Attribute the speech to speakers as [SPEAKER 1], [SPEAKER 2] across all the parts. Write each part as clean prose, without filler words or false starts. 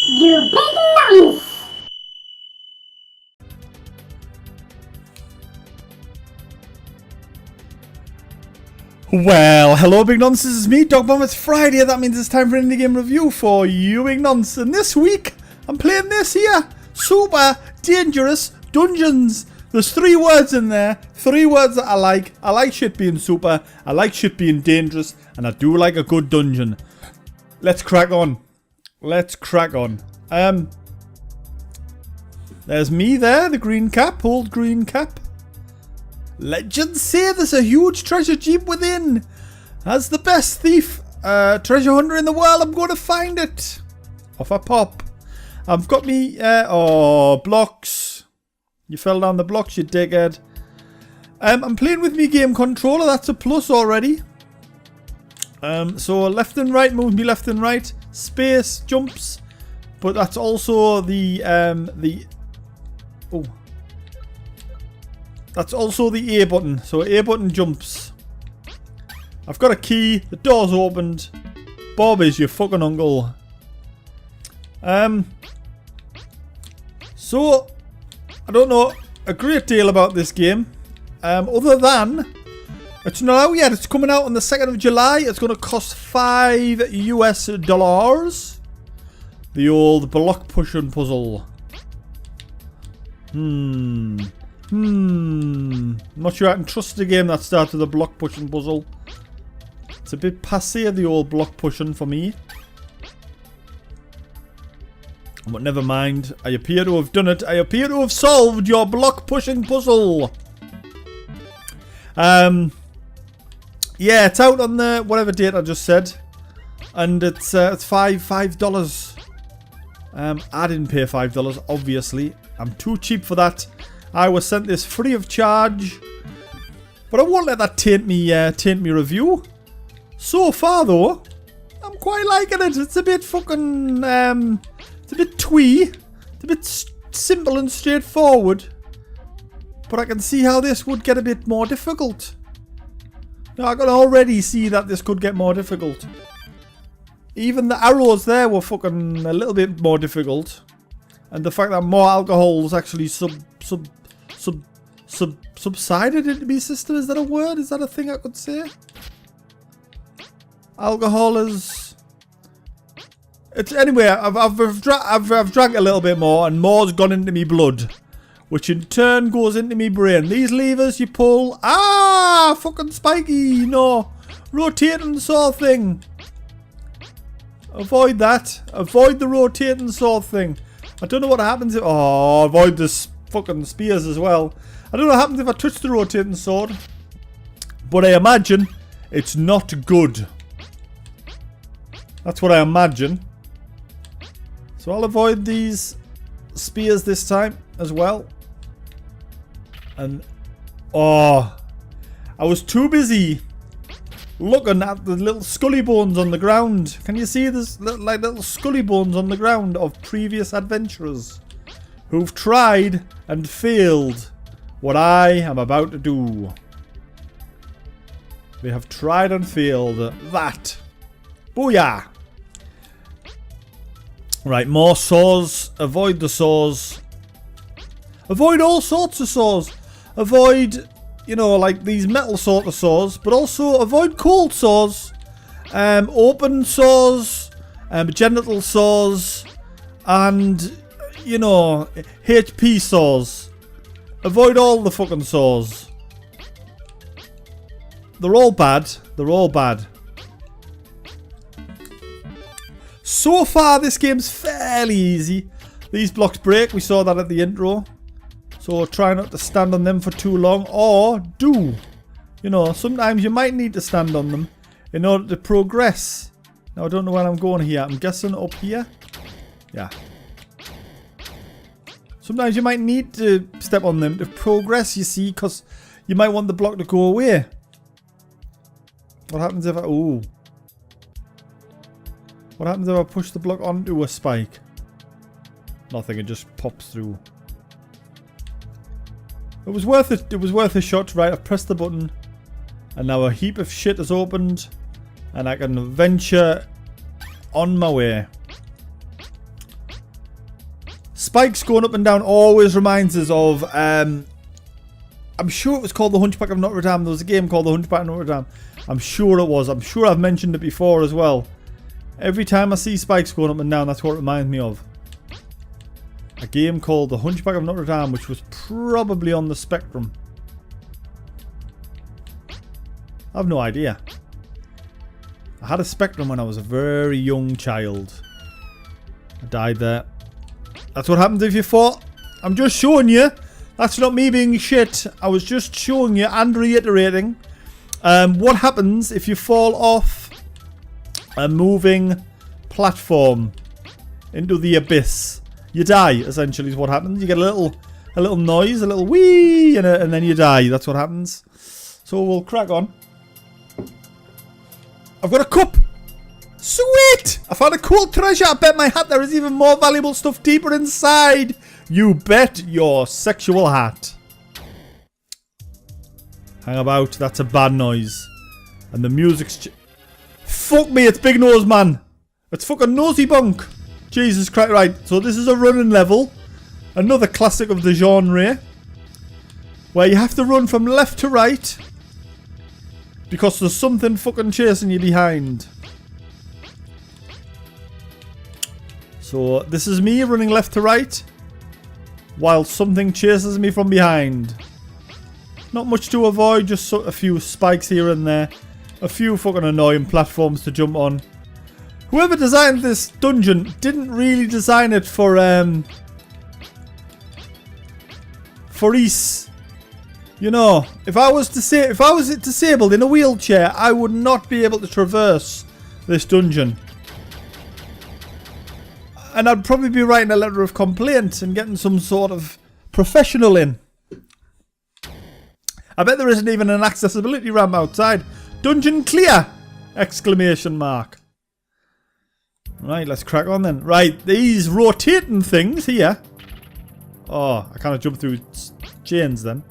[SPEAKER 1] YouBigNonce.
[SPEAKER 2] Well, hello Big Nonce, this is me, Dogbomb. It's Friday, that means it's time for an indie game review for YouBigNonce. And this week, I'm playing this here, Super Dangerous Dungeons. There's 3 words in there, 3 words that I like. I like shit being super, I like shit being dangerous, and I do like a good dungeon. Let's crack on. Let's crack on. There's me there, the green cap, old green cap. Legends say there's a huge treasure jeep within. As the best thief, treasure hunter in the world, I'm going to find it. Off I pop. I've got me, blocks. You fell down the blocks, you dickhead. I'm playing with me game controller, that's a plus already. So left and right moves me left and right. Space jumps. But that's also that's also the A button. So A button jumps. I've got a key. The door's opened. Bob is your fucking uncle. So I don't know a great deal about this game. Other than it's not out yet. It's coming out on the 2nd of July. It's going to cost $5 US. The old block pushing puzzle. Not sure I can trust a game that starts with a block pushing puzzle. It's a bit passé, the old block pushing for me. But never mind. I appear to have done it. I appear to have solved your block pushing puzzle. Yeah, it's out on the whatever date I just said. And it's $5. I didn't pay $5, obviously. I'm too cheap for that. I was sent this free of charge. But I won't let that taint me review. So far though, I'm quite liking it. It's a bit fucking it's a bit twee. It's a bit simple and straightforward. But I can see how this would get a bit more difficult. Now I can already see that this could get more difficult. Even the arrows there were fucking a little bit more difficult. And the fact that more alcohol's actually subsided into my system. Is that a word? Is that a thing I could say? Alcohol is... It's anyway, I've drank a little bit more and more's gone into me blood. Which in turn goes into me brain. These levers you pull... Ah! Fucking spiky! No! Rotating saw thing. Avoid that. Avoid the rotating sword thing. I don't know what happens if... Oh, avoid this fucking spears as well. I don't know what happens if I touch the rotating sword. But I imagine it's not good. That's what I imagine. So I'll avoid these spears this time as well. And... Oh. I was too busy looking at the little scully bones on the ground. Can you see this little scully bones on the ground of previous adventurers who've tried and failed what I am about to do? They have tried and failed that. Booyah! Right, more saws. Avoid the saws. Avoid all sorts of saws. Avoid... You know, like these metal sort of saws, but also avoid cold saws, open saws, genital saws, and, you know, HP saws. Avoid all the fucking saws. They're all bad. They're all bad. So far, this game's fairly easy. These blocks break. We saw that at the intro. So try not to stand on them for too long, or do. You know, sometimes you might need to stand on them in order to progress. Now I don't know where I'm going here. I'm guessing up here. Yeah. Sometimes you might need to step on them to progress, you see, because you might want the block to go away. What happens if I... Ooh. What happens if I push the block onto a spike? Nothing, it just pops through. It was worth it. It was worth a shot, right? I've pressed the button, and now a heap of shit has opened, and I can venture on my way. spikes going up and down always reminds us of, I'm sure it was called The Hunchback of Notre Dame. There was a game called The Hunchback of Notre Dame. I'm sure it was. I'm sure I've mentioned it before as well. Every time I see spikes going up and down, that's what it reminds me of. A game called The Hunchback of Notre Dame, which was probably on the Spectrum. I have no idea. I had a Spectrum when I was a very young child. I died there. That's what happens if you fall. I'm just showing you. That's not me being shit. I was just showing you and reiterating what happens if you fall off a moving platform into the abyss. You die, essentially, is what happens. You get a little noise, a little whee, and then you die. That's what happens. So we'll crack on. I've got a cup. Sweet! I found a cool treasure. I bet my hat there is even more valuable stuff deeper inside. You bet your sexual hat. Hang about. That's a bad noise. And the music's... Fuck me, it's Big Nose Man. It's fucking Nosy Bunk. Jesus Christ. Right, so this is a running level. Another classic of the genre. Where you have to run from left to right. Because there's something fucking chasing you behind. So this is me running left to right. While something chases me from behind. Not much to avoid, just a few spikes here and there. A few fucking annoying platforms to jump on. Whoever designed this dungeon didn't really design it for ease. You know, if I was disabled in a wheelchair, I would not be able to traverse this dungeon. And I'd probably be writing a letter of complaint and getting some sort of professional in. I bet there isn't even an accessibility ramp outside. Dungeon clear! Exclamation mark. Right, let's crack on then. Right, these rotating things here. Oh, I can't jump through chains then.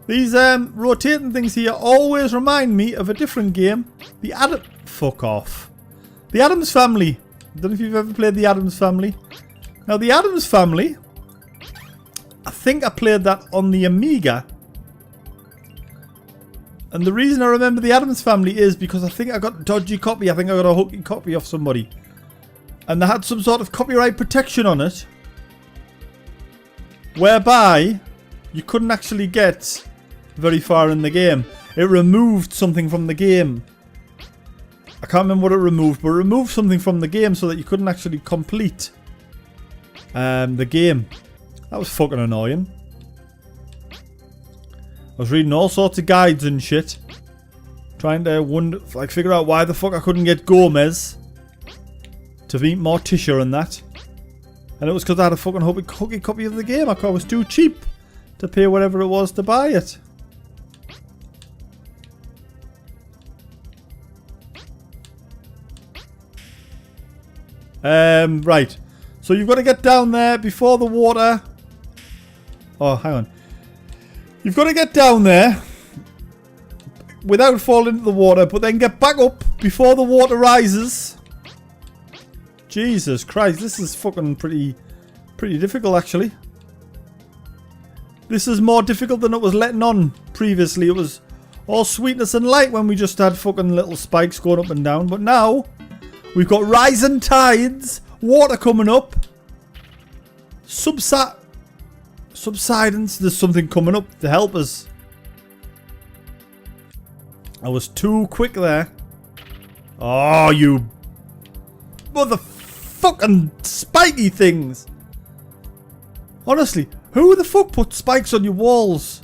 [SPEAKER 2] These rotating things here always remind me of a different game. Fuck off. The Addams Family. I don't know if you've ever played the Addams Family. Now, the Addams Family, I think I played that on the Amiga. And the reason I remember the Addams Family is because I think I got a dodgy copy. I think I got a hooky copy off somebody. And they had some sort of copyright protection on it. Whereby you couldn't actually get very far in the game. It removed something from the game. I can't remember what it removed, but it removed something from the game so that you couldn't actually complete the game. That was fucking annoying. I was reading all sorts of guides and shit. Trying to figure out why the fuck I couldn't get Gomez to meet Morticia and that. And it was because I had a fucking hooky copy of the game. I was too cheap to pay whatever it was to buy it. Right. So you've got to get down there before the water. Oh, hang on. You've got to get down there without falling into the water, but then get back up before the water rises. Jesus Christ, this is fucking pretty difficult actually. This is more difficult than it was letting on previously. It was all sweetness and light when we just had fucking little spikes going up and down, but now we've got rising tides, water coming up, subsidence. There's something coming up to help us. I was too quick there. Oh, you motherfucking spiky things. Honestly, who the fuck puts spikes on your walls?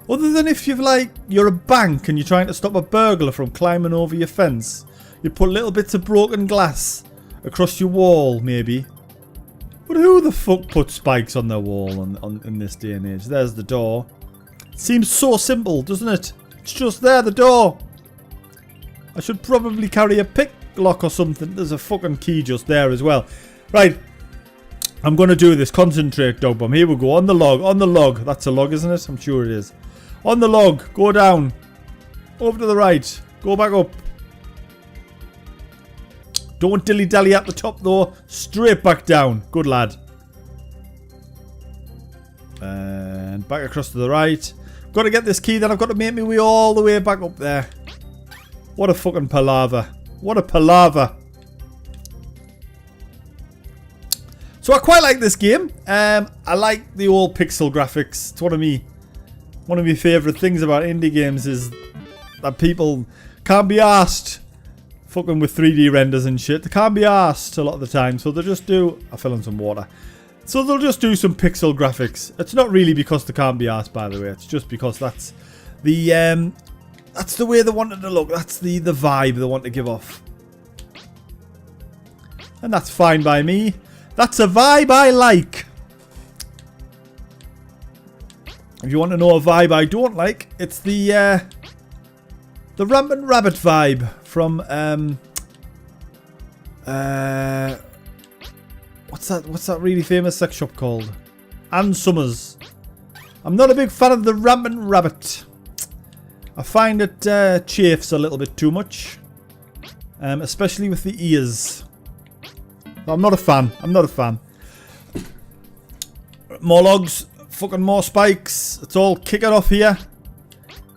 [SPEAKER 2] Other than if you're a bank and you're trying to stop a burglar from climbing over your fence. You put little bits of broken glass across your wall, maybe. But who the fuck puts spikes on their wall in this day and age? There's the door. It seems so simple, doesn't it? It's just there, the door. I should probably carry a pick lock or something. There's a fucking key just there as well. Right. I'm going to do this. Concentrate, dogbomb. Here we go. On the log. On the log. That's a log, isn't it? I'm sure it is. On the log. Go down. Over to the right. Go back up. Don't dilly-dally at the top, though. Straight back down. Good lad. Back across to the right. Got to get this key, then I've got to make my way all the way back up there. What a fucking palaver. What a palaver. So I quite like this game. I like the old pixel graphics. It's one of my favourite things about indie games is that people can't be asked fucking with 3D renders and shit. They can't be asked a lot of the time. So they'll just do... I fell in some water. So they'll just do some pixel graphics. It's not really because they can't be asked, by the way. It's just because that's the way they want it to look. That's the vibe they want to give off. And that's fine by me. That's a vibe I like. If you want to know a vibe I don't like, it's the Rampant Rabbit vibe from what's that really famous sex shop called? Ann Summers. I'm not a big fan of the Rampant Rabbit. I find it chafes a little bit too much, especially with the ears. I'm not a fan. I'm not a fan. More logs, fucking more spikes. It's all kicking off here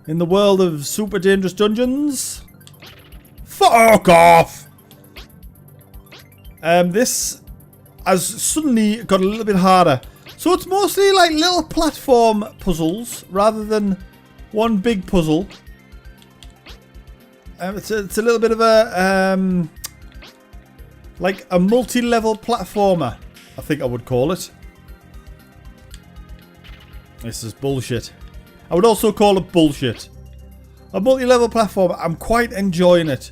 [SPEAKER 2] in the world of super dangerous dungeons. Fuck off! This has suddenly got a little bit harder. So it's mostly like little platform puzzles rather than one big puzzle. It's a little bit of a like a multi-level platformer, I think I would call it. This is bullshit. I would also call it bullshit. A multi-level platformer. I'm quite enjoying it.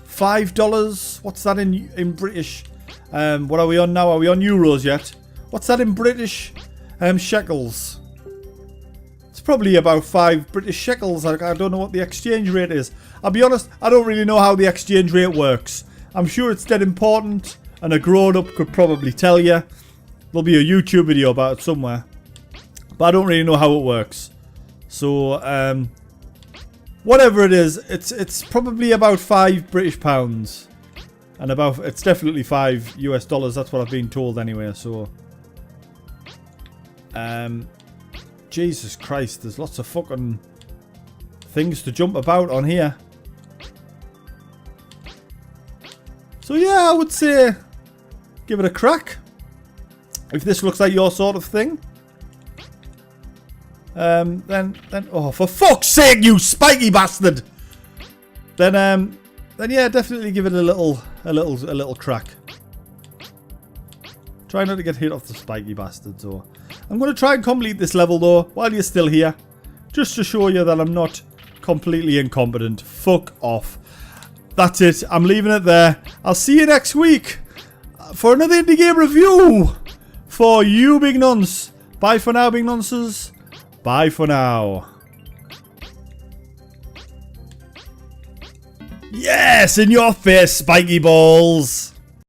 [SPEAKER 2] $5. What's that in British? What are we on now? Are we on euros yet? What's that in British shekels? It's probably about 5 British shekels. I don't know what the exchange rate is. I'll be honest, I don't really know how the exchange rate works. I'm sure it's dead important, and a grown-up could probably tell you. There'll be a YouTube video about it somewhere. But I don't really know how it works. So, whatever it is, it's probably about 5 British pounds. And it's definitely 5 US dollars, that's what I've been told anyway, so. Jesus Christ, there's lots of fucking things to jump about on here. So yeah, I would say give it a crack. If this looks like your sort of thing. Then oh, for fuck's sake, you spiky bastard! Then yeah, definitely give it a little crack. Try not to get hit off the spiky bastards. Or I'm going to try and complete this level though while you're still here, just to show you that I'm not completely incompetent. Fuck off. That's it. I'm leaving it there. I'll see you next week for another indie game review for YouBigNonce. Bye for now, Big Nonces. Bye for now. Yes, in your face, spiky balls.